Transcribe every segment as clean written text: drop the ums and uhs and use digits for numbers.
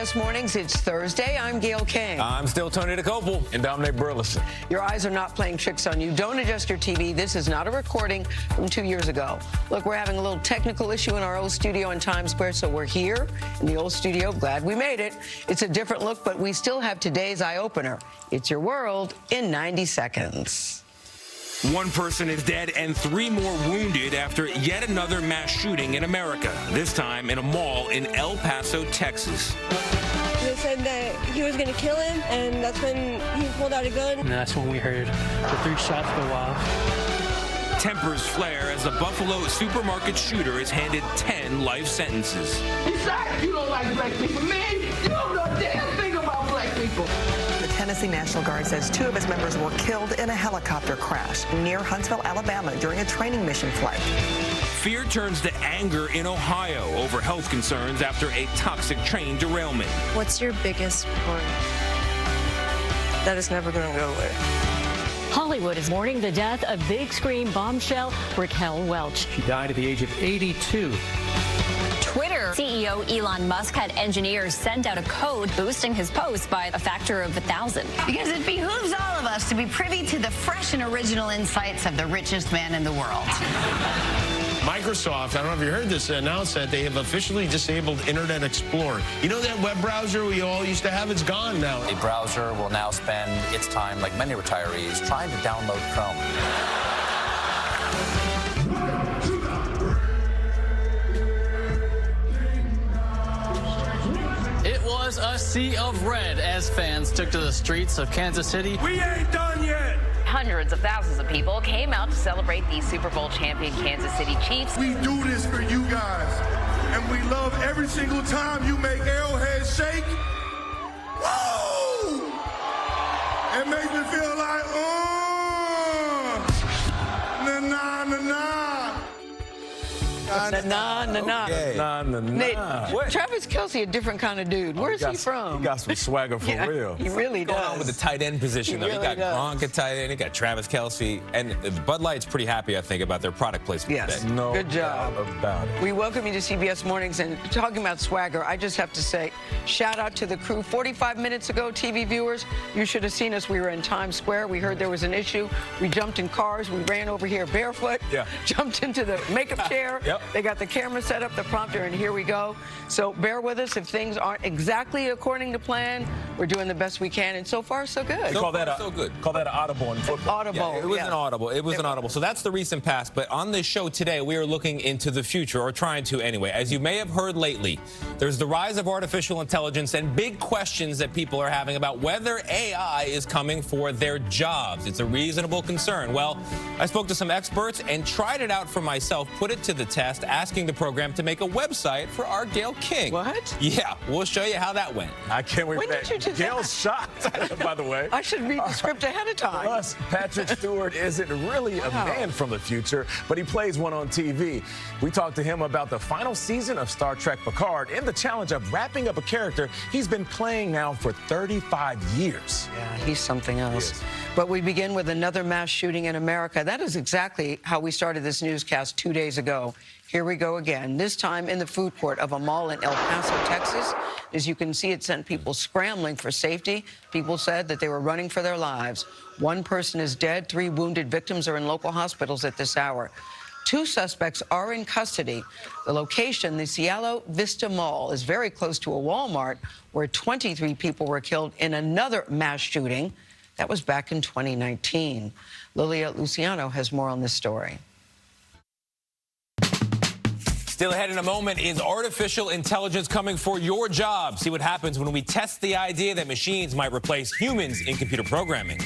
CBS Mornings. It's Thursday. I'm Gail King. I'm still Tony DeCopel and Dominic Burleson. Your eyes are not playing tricks on you. Don't adjust your TV. This is not a recording from 2 years ago. Look, we're having a little technical issue in our old studio in Times Square, so we're here in the old studio. Glad we made it. It's a different look, but we still have today's eye-opener. It's your world in 90 seconds. One person is dead and 3 more wounded after yet another mass shooting in America, this time in a mall in El Paso, Texas. They said that he was going to kill him, and that's when he pulled out a gun. And that's when we heard the 3 shots go off. Tempers flare as the Buffalo supermarket shooter is handed 10 life sentences. Besides, you don't like black people. Man, you don't know a damn thing about black people. The Tennessee National Guard says 2 of its members were killed in a helicopter crash near Huntsville, Alabama during a training mission flight. Fear turns to anger in Ohio over health concerns after a toxic train derailment. What's your biggest worry? That is never going to go away. Hollywood is mourning the death of big screen bombshell Raquel Welch. She died at the age of 82. Twitter CEO Elon Musk had engineers send out a code boosting his post by a factor of 1,000. Because it behooves all of us to be privy to the fresh and original insights of the richest man in the world. Microsoft, I don't know if you heard this, announced that they have officially disabled Internet Explorer. You know that web browser we all used to have? It's gone now. A browser will now spend its time, like many retirees, trying to download Chrome. It was a sea of red as fans took to the streets of Kansas City. We ain't done yet. Hundreds of thousands of people came out to celebrate the Super Bowl champion Kansas City Chiefs. We do this for you guys, and we love every single time you make Arrowhead shake. Woo! It makes me feel like, na-na-na-na. Nate, Travis Kelce, a different kind of dude. Where's he from? He got some swagger for real. He really does. Going on with the tight end position, though. He You really got Gronk at tight end, you got Travis Kelce, and Bud Light's pretty happy, I think, about their product placement Yes, today. no good job about it. We welcome you to CBS Mornings, and talking about swagger, I just have to say, shout out to the crew. 45 minutes ago, TV viewers, you should have seen us. We were in Times Square. We heard there was an issue. We jumped in cars. We ran over here barefoot. Yeah. Jumped into the makeup chair. Yep. They got the camera set up, the prompter, and here we go. So bear with us if things aren't exactly according to plan. We're doing the best we can, and so far, so good. Call that so good. Call that an audible in football. Audible. Yeah, it was yeah. an audible. It was an audible. So that's the recent past. But on this show today, we are looking into the future, or trying to anyway. As you may have heard lately, there's the rise of artificial intelligence and big questions that people are having about whether AI is coming for their jobs. It's a reasonable concern. Well, I spoke to some experts and tried it out for myself, put it to the test, asking the program to make a website for our Gail King. What? Yeah, we'll show you how that went. I can't wait When for did that. you do that? Gail's shocked, by the way. I should read the script ahead of time. Plus, Patrick Stewart isn't really a man from the future, but he plays one on TV. We talked to him about the final season of Star Trek Picard and the challenge of wrapping up a character he's been playing now for 35 years. Yeah, he's something else. But we begin with another mass shooting in America. That is exactly how we started this newscast 2 days ago. Here we go again, this time in the food court of a mall in El Paso, Texas. As you can see, it sent people scrambling for safety. People said that they were running for their lives. 1 person is dead. 3 wounded victims are in local hospitals at this hour. 2 suspects are in custody. The location, the Cielo Vista Mall, is very close to a Walmart where 23 people were killed in another mass shooting. That was back in 2019. Lilia Luciano has more on this story. Still ahead in a moment, is artificial intelligence coming for your job? See what happens when we test the idea that machines might replace humans in computer programming.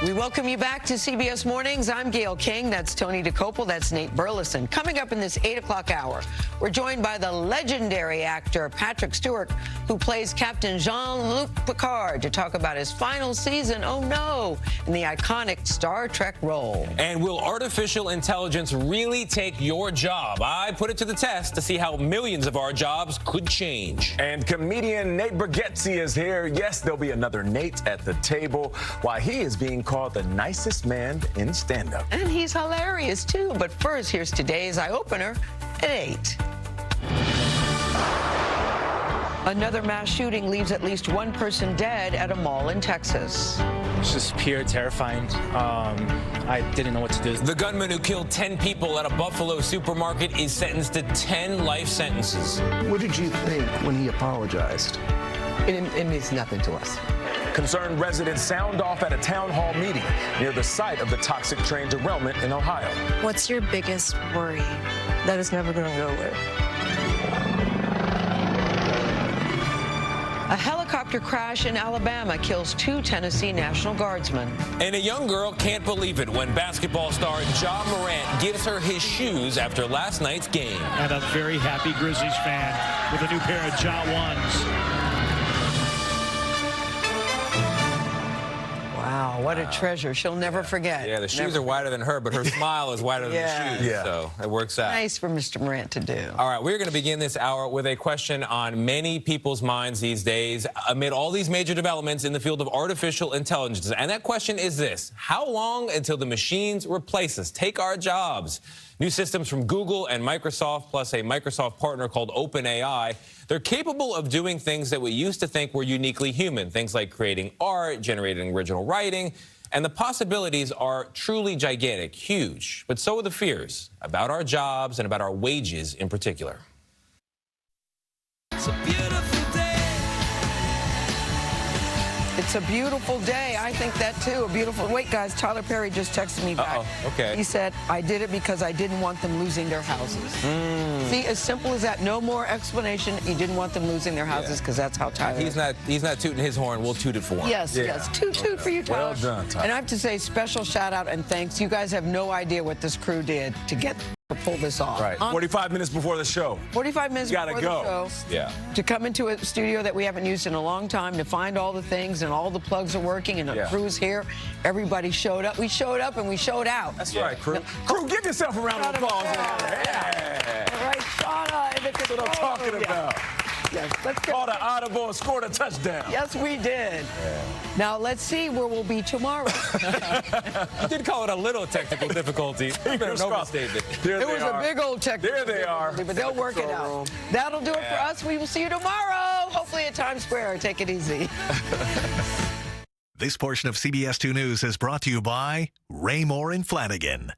We welcome you back to CBS Mornings. I'm Gail King. That's Tony DeCopel. That's Nate Burleson. Coming up in this 8 o'clock hour, we're joined by the legendary actor Patrick Stewart, who plays Captain Jean-Luc Picard, to talk about his final season, oh no, in the iconic Star Trek role. And will artificial intelligence really take your job? I put it to the test to see how millions of our jobs could change. And comedian Nate Bargatze is here. Yes, there'll be another Nate at the table, while he is being called the nicest man in stand-up. And he's hilarious, too. But first, here's today's eye-opener at 8. Another mass shooting leaves at least one person dead at a mall in Texas. It's just pure terrifying. I didn't know what to do. The gunman who killed 10 people at a Buffalo supermarket is sentenced to 10 life sentences. What did you think when he apologized? It means nothing to us. Concerned residents sound off at a town hall meeting near the site of the toxic train derailment in Ohio. What's your biggest worry? That it's never going to go away. A helicopter crash in Alabama kills 2 Tennessee National Guardsmen. And a young girl can't believe it when basketball star Ja Morant gives her his shoes after last night's game. And a very happy Grizzlies fan with a new pair of Ja 1s. Wow, what a treasure. She'll never forget. Yeah, the shoes are wider than her, but her smile is wider than the shoes. Yeah. So it works out. Nice for Mr. Morant to do. All right, we're going to begin this hour with a question on many people's minds these days amid all these major developments in the field of artificial intelligence. And that question is this: how long until the machines replace us, take our jobs? New systems from Google and Microsoft, plus a Microsoft partner called OpenAI, they're capable of doing things that we used to think were uniquely human, things like creating art, generating original writing, and the possibilities are truly gigantic, huge. But so are the fears about our jobs and about our wages in particular. It's a beautiful day. It's a beautiful day. I think that, too. A beautiful... Wait, guys, Tyler Perry just texted me back. Okay. He said, I did it because I didn't want them losing their houses. See, as simple as that. No more explanation. He didn't want them losing their houses because that's how Tyler He's not tooting his horn. We'll toot it for him. Yes, yes. Toot for you, Tyler. Well done, Tyler. And I have to say, special shout-out and thanks. You guys have no idea what this crew did to pull this off. Right. 45 minutes before the show. 45 minutes before the show. Yeah. To come into a studio that we haven't used in a long time, to find all the things and all the plugs are working and the crew's here. Everybody showed up. We showed up and we showed out. That's right, crew. Crew, give yourself a round of applause. Yeah. All right, Shauna. That's what I'm talking about. Yes, let's go. Caught an audible and scored a touchdown. Yes, we did. Yeah. Now, let's see where we'll be tomorrow. You did call it a little technical difficulty. An overstatement. It was a big old technical There they are. But they'll work it out. That'll do it for us. We will see you tomorrow, hopefully at Times Square. Take it easy. This portion of CBS 2 News is brought to you by Raymore and Flanagan.